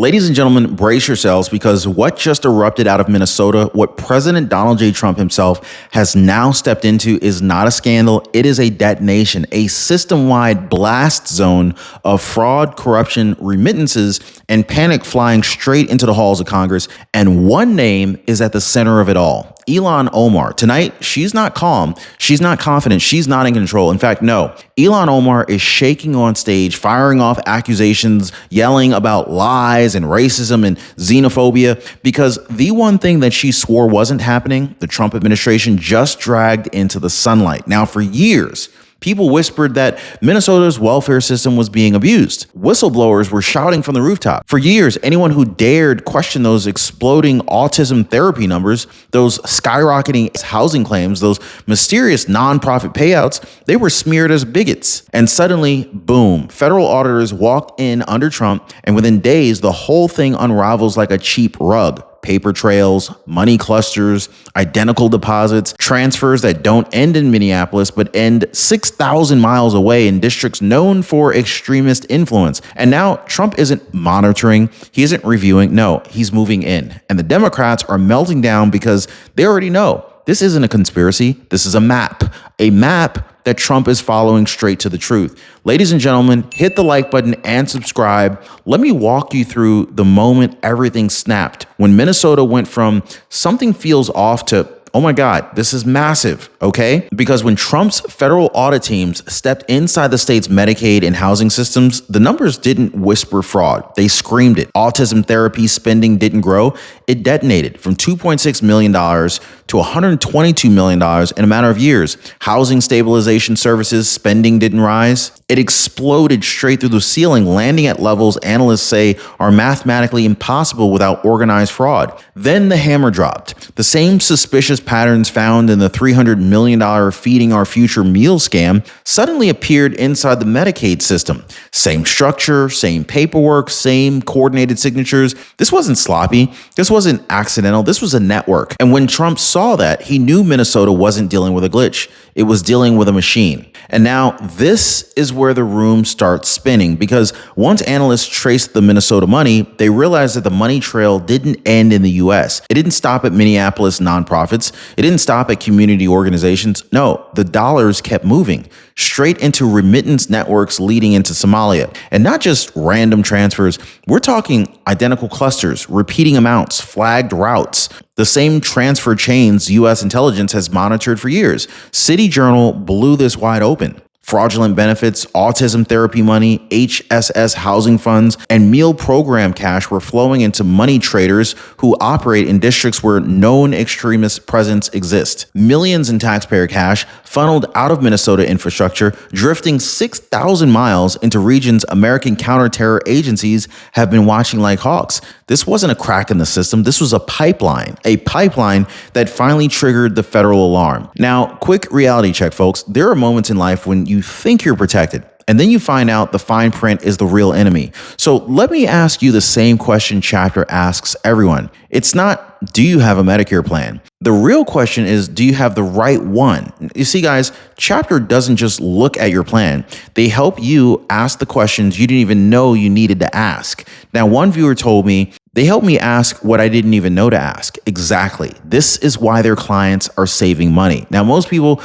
Ladies and gentlemen, brace yourselves because what just erupted out of Minnesota, what President Donald J. Trump himself has now stepped into is not a scandal. It is a detonation, a system-wide blast zone of fraud, corruption, remittances, and panic flying straight into the halls of Congress. And one name is at the center of it all. Ilhan Omar. Tonight, she's not calm. She's not confident. She's not in control. In fact, no. Ilhan Omar is shaking on stage, firing off accusations, yelling about lies and racism and xenophobia, because the one thing that she swore wasn't happening, the Trump administration just dragged into the sunlight. Now, for years, people whispered that Minnesota's welfare system was being abused. Whistleblowers were shouting from the rooftop. For years, anyone who dared question those exploding autism therapy numbers, those skyrocketing housing claims, those mysterious nonprofit payouts, they were smeared as bigots. And suddenly, boom, federal auditors walked in under Trump, and within days, the whole thing unravels like a cheap rug. Paper trails, money clusters, identical deposits, transfers that don't end in Minneapolis but end 6,000 miles away in districts known for extremist influence. And now Trump isn't monitoring, he isn't reviewing, no, he's moving in. And the Democrats are melting down because they already know this isn't a conspiracy, this is a map that Trump is following straight to the truth. Ladies and gentlemen, hit the like button and subscribe. Let me walk you through the moment everything snapped, when Minnesota went from something feels off to, oh my God, this is massive, okay? Because when Trump's federal audit teams stepped inside the state's Medicaid and housing systems, the numbers didn't whisper fraud. They screamed it. Autism therapy spending didn't grow. It detonated from $2.6 million to $122 million in a matter of years. Housing stabilization services spending didn't rise. It exploded straight through the ceiling, landing at levels analysts say are mathematically impossible without organized fraud. Then the hammer dropped. The same suspicious patterns found in the $300 million Feeding Our Future meal scam suddenly appeared inside the Medicaid system. Same structure, same paperwork, same coordinated signatures. This wasn't sloppy. This wasn't accidental. This was a network. And when Trump saw that, he knew Minnesota wasn't dealing with a glitch. It was dealing with a machine. And now this is where the room starts spinning, because once analysts traced the Minnesota money, they realized that the money trail didn't end in the US. It didn't stop at Minneapolis nonprofits. It didn't stop at community organizations. No, the dollars kept moving straight into remittance networks leading into Somalia. And not just random transfers. We're talking identical clusters, repeating amounts, flagged routes. The same transfer chains U.S. intelligence has monitored for years. City Journal blew this wide open. Fraudulent benefits, autism therapy money, HSS housing funds, and meal program cash were flowing into money traders who operate in districts where known extremist presence exists. Millions in taxpayer cash funneled out of Minnesota infrastructure, drifting 6,000 miles into regions American counterterror agencies have been watching like hawks. This wasn't a crack in the system. This was a pipeline that finally triggered the federal alarm. Now, quick reality check, folks. There are moments in life when you think you're protected, and then you find out the fine print is the real enemy. So let me ask you the same question Chapter asks everyone. It's not, do you have a Medicare plan? The real question is, do you have the right one? You see, guys, Chapter doesn't just look at your plan. They help you ask the questions you didn't even know you needed to ask. Now, one viewer told me, they helped me ask what I didn't even know to ask. Exactly. This is why their clients are saving money. Now, most people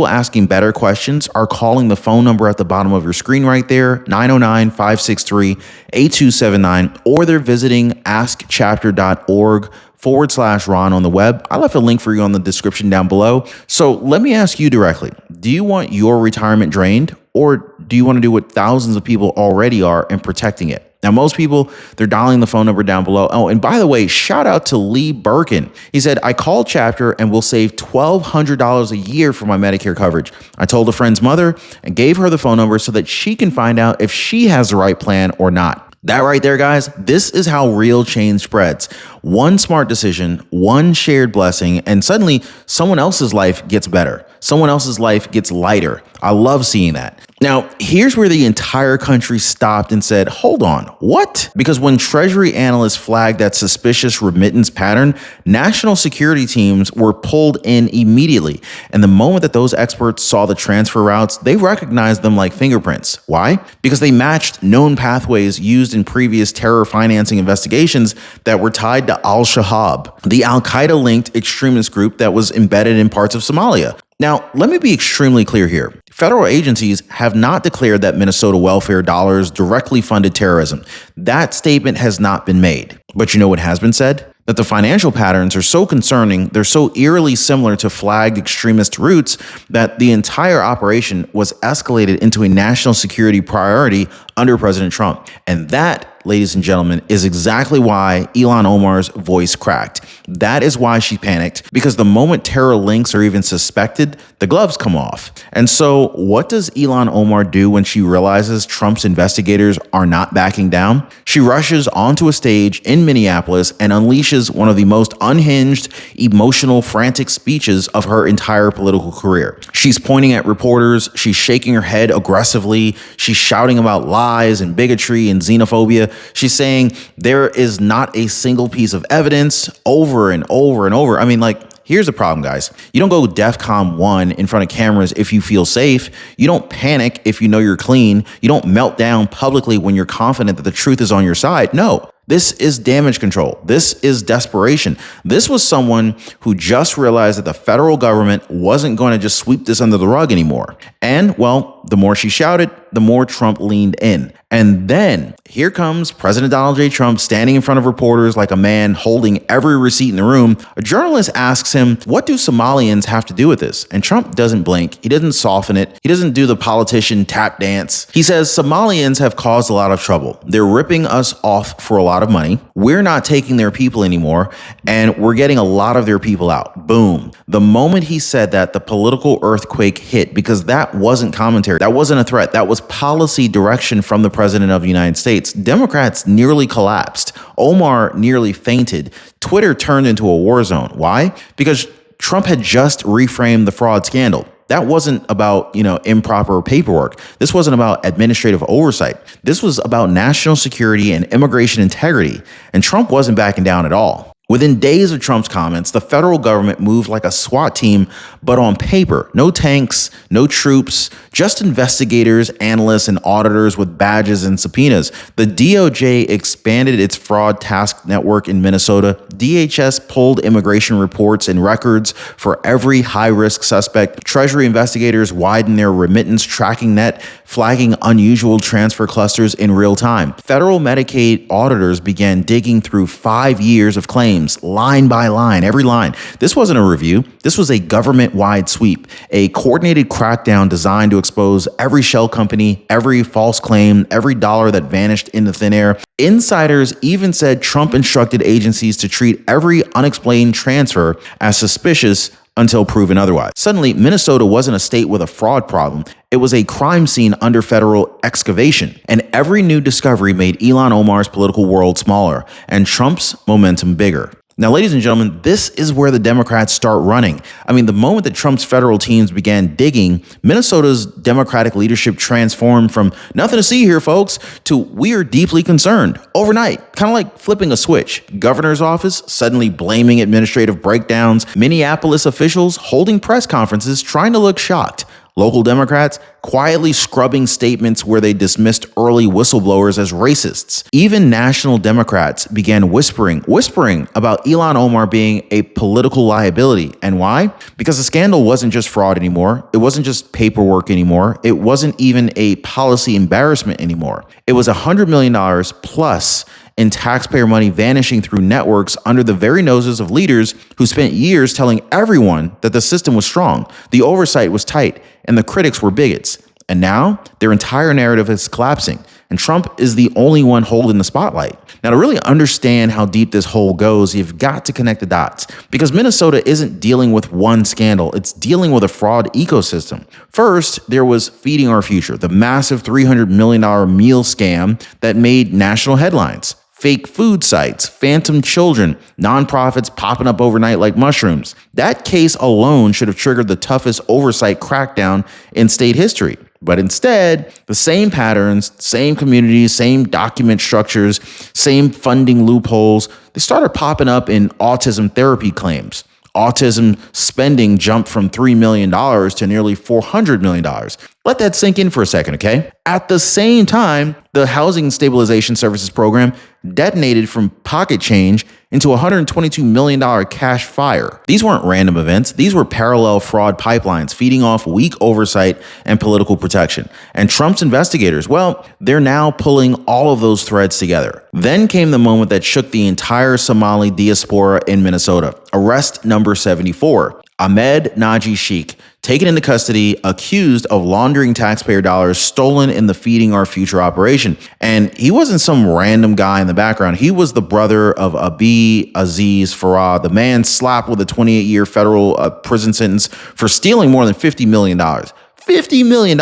asking better questions are calling the phone number at the bottom of your screen right there, 909-563-8279, or they're visiting askchapter.org/Ron on the web. I left a link for you on the description down below. So let me ask you directly, do you want your retirement drained, or do you want to do what thousands of people already are and protecting it? Now, most people, they're dialing the phone number down below. Oh, and by the way, shout out to Lee Birkin. He said, I called Chapter and will save $1,200 a year for my Medicare coverage. I told a friend's mother and gave her the phone number so that she can find out if she has the right plan or not. That right there, guys, this is how real change spreads. One smart decision, one shared blessing, and suddenly someone else's life gets better. Someone else's life gets lighter. I love seeing that. Now, here's where the entire country stopped and said, hold on, what? Because when Treasury analysts flagged that suspicious remittance pattern, national security teams were pulled in immediately. And the moment that those experts saw the transfer routes, they recognized them like fingerprints. Why? Because they matched known pathways used in previous terror financing investigations that were tied to Al-Shabaab, the Al-Qaeda-linked extremist group that was embedded in parts of Somalia. Now, let me be extremely clear here. Federal agencies have not declared that Minnesota welfare dollars directly funded terrorism. That statement has not been made. But you know what has been said? That the financial patterns are so concerning, they're so eerily similar to flagged extremist roots that the entire operation was escalated into a national security priority under President Trump. And that, ladies and gentlemen, is exactly why Ilhan Omar's voice cracked. That is why she panicked, because the moment terror links are even suspected, the gloves come off. And so what does Ilhan Omar do when she realizes Trump's investigators are not backing down? She rushes onto a stage in Minneapolis and unleashes one of the most unhinged, emotional, frantic speeches of her entire political career. She's pointing at reporters, she's shaking her head aggressively, she's shouting about lies and bigotry and xenophobia. She's saying there is not a single piece of evidence, over and over and over. I mean, here's the problem, guys. You don't go DEFCON 1 in front of cameras if you feel safe. You don't panic if you know you're clean. You don't melt down publicly when you're confident that the truth is on your side. No. This is damage control. This is desperation. This was someone who just realized that the federal government wasn't going to just sweep this under the rug anymore. And, well, the more she shouted, the more Trump leaned in. And then here comes President Donald J. Trump standing in front of reporters like a man holding every receipt in the room. A journalist asks him, what do Somalians have to do with this? And Trump doesn't blink. He doesn't soften it. He doesn't do the politician tap dance. He says, Somalians have caused a lot of trouble. They're ripping us off for a lot of money. We're not taking their people anymore, and we're getting a lot of their people out. Boom. The moment he said that, the political earthquake hit, because that wasn't commentary. That wasn't a threat. That was policy direction from the President of the United States. Democrats nearly collapsed. Omar nearly fainted. Twitter turned into a war zone. Why? Because Trump had just reframed the fraud scandal. That wasn't about, improper paperwork. This wasn't about administrative oversight. This was about national security and immigration integrity. And Trump wasn't backing down at all. Within days of Trump's comments, the federal government moved like a SWAT team, but on paper. No tanks, no troops, just investigators, analysts, and auditors with badges and subpoenas. The DOJ expanded its fraud task network in Minnesota. DHS pulled immigration reports and records for every high-risk suspect. Treasury investigators widened their remittance tracking net, flagging unusual transfer clusters in real time. Federal Medicaid auditors began digging through 5 years of claims, line by line, every line. This wasn't a review. This was a government-wide sweep, a coordinated crackdown designed to expose every shell company, every false claim, every dollar that vanished into thin air. Insiders even said Trump instructed agencies to treat every unexplained transfer as suspicious until proven otherwise. Suddenly, Minnesota wasn't a state with a fraud problem. It was a crime scene under federal excavation. And every new discovery made Ilhan Omar's political world smaller and Trump's momentum bigger. Now, ladies and gentlemen, this is where the Democrats start running. I mean, the moment that Trump's federal teams began digging, Minnesota's Democratic leadership transformed from nothing to see here, folks, to we are deeply concerned overnight, kind of like flipping a switch. Governor's office suddenly blaming administrative breakdowns, Minneapolis officials holding press conferences trying to look shocked. Local Democrats quietly scrubbing statements where they dismissed early whistleblowers as racists. Even national Democrats began whispering about Ilhan Omar being a political liability. And why? Because the scandal wasn't just fraud anymore. It wasn't just paperwork anymore. It wasn't even a policy embarrassment anymore. It was $100 million plus in taxpayer money vanishing through networks under the very noses of leaders who spent years telling everyone that the system was strong, the oversight was tight, and the critics were bigots. And now their entire narrative is collapsing, and Trump is the only one holding the spotlight. Now, to really understand how deep this hole goes, you've got to connect the dots, because Minnesota isn't dealing with one scandal. It's dealing with a fraud ecosystem. First, there was Feeding Our Future, the massive $300 million meal scam that made national headlines. Fake food sites, phantom children, nonprofits popping up overnight like mushrooms. That case alone should have triggered the toughest oversight crackdown in state history. But instead, the same patterns, same communities, same document structures, same funding loopholes, they started popping up in autism therapy claims. Autism spending jumped from $3 million to nearly $400 million. Let that sink in for a second, okay? At the same time, the Housing Stabilization Services Program detonated from pocket change into a $122 million cash fire. These weren't random events. These were parallel fraud pipelines feeding off weak oversight and political protection. And Trump's investigators, well, they're now pulling all of those threads together. Then came the moment that shook the entire Somali diaspora in Minnesota. Arrest number 74. Ahmed Naji Sheikh, taken into custody, accused of laundering taxpayer dollars stolen in the Feeding Our Future operation. And he wasn't some random guy in the background. He was the brother of Abi Aziz Farah, the man slapped with a 28-year federal prison sentence for stealing more than $50 million. $50 million.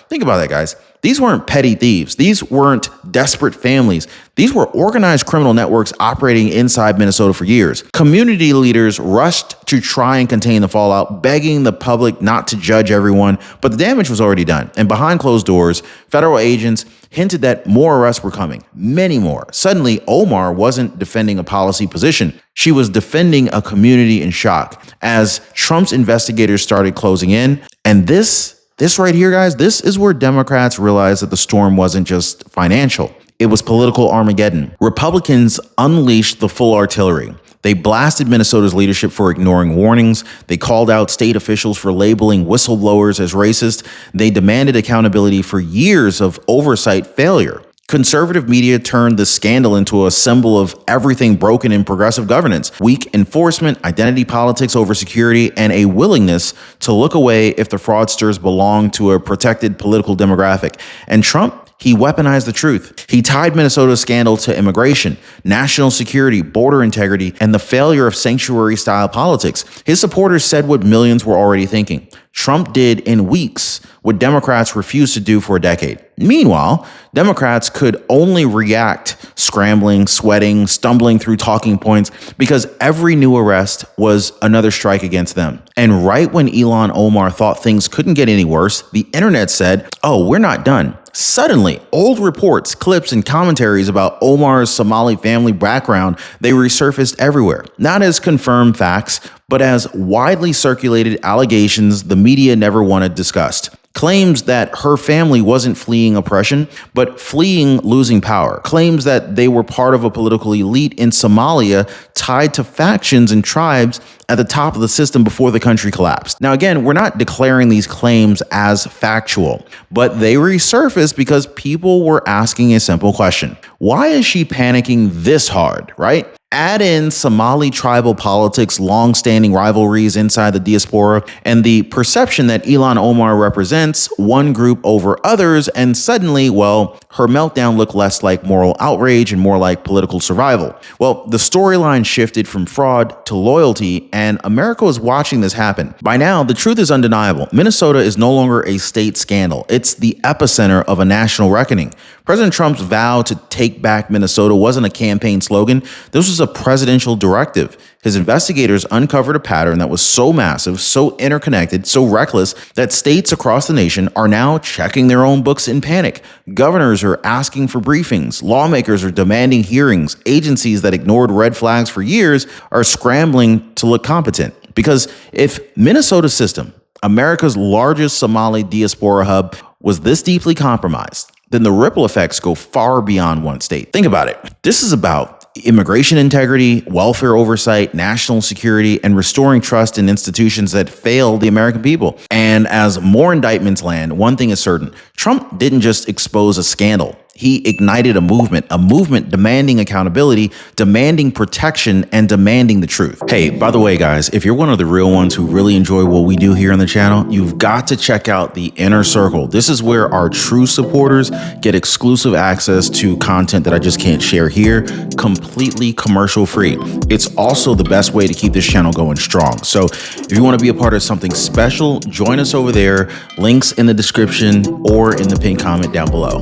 Think about that, guys. These weren't petty thieves. These weren't desperate families. These were organized criminal networks operating inside Minnesota for years. Community leaders rushed to try and contain the fallout, begging the public not to judge everyone, but the damage was already done. And behind closed doors, federal agents hinted that more arrests were coming, many more. Suddenly, Omar wasn't defending a policy position. She was defending a community in shock as Trump's investigators started closing in. And this right here, guys, this is where Democrats realized that the storm wasn't just financial. It was political Armageddon. Republicans unleashed the full artillery. They blasted Minnesota's leadership for ignoring warnings. They called out state officials for labeling whistleblowers as racist. They demanded accountability for years of oversight failure. Conservative media turned the scandal into a symbol of everything broken in progressive governance: weak enforcement, identity politics over security, and a willingness to look away if the fraudsters belong to a protected political demographic. And Trump, he weaponized the truth. He tied Minnesota's scandal to immigration, national security, border integrity, and the failure of sanctuary-style politics. His supporters said what millions were already thinking. Trump did in weeks what Democrats refused to do for a decade. Meanwhile, Democrats could only react, scrambling, sweating, stumbling through talking points, because every new arrest was another strike against them. And right when Ilhan Omar thought things couldn't get any worse, the internet said, "Oh, we're not done." Suddenly, old reports, clips, and commentaries about Omar's Somali family background, they resurfaced everywhere, not as confirmed facts, but as widely circulated allegations the media never wanted discussed. Claims that her family wasn't fleeing oppression, but fleeing losing power. Claims that they were part of a political elite in Somalia tied to factions and tribes at the top of the system before the country collapsed. Now, again, we're not declaring these claims as factual, but they resurfaced because people were asking a simple question. Why is she panicking this hard, right? Add in Somali tribal politics, long-standing rivalries inside the diaspora, and the perception that Ilhan Omar represents one group over others, and suddenly, well, her meltdown looked less like moral outrage and more like political survival. Well, the storyline shifted from fraud to loyalty, and America was watching this happen. By now, the truth is undeniable. Minnesota is no longer a state scandal. It's the epicenter of a national reckoning. President Trump's vow to take back Minnesota wasn't a campaign slogan. This was a presidential directive. His investigators uncovered a pattern that was so massive, so interconnected, so reckless that states across the nation are now checking their own books in panic. Governors are asking for briefings. Lawmakers are demanding hearings. Agencies that ignored red flags for years are scrambling to look competent. Because if Minnesota's system, America's largest Somali diaspora hub, was this deeply compromised, then the ripple effects go far beyond one state. Think about it. This is about immigration integrity, welfare oversight, national security, and restoring trust in institutions that failed the American people. And as more indictments land, one thing is certain: Trump didn't just expose a scandal. He ignited a movement demanding accountability, demanding protection, and demanding the truth. Hey, by the way, guys, if you're one of the real ones who really enjoy what we do here on the channel, you've got to check out the Inner Circle. This is where our true supporters get exclusive access to content that I just can't share here, completely commercial free. It's also the best way to keep this channel going strong. So if you want to be a part of something special, join us over there. Links in the description or in the pinned comment down below.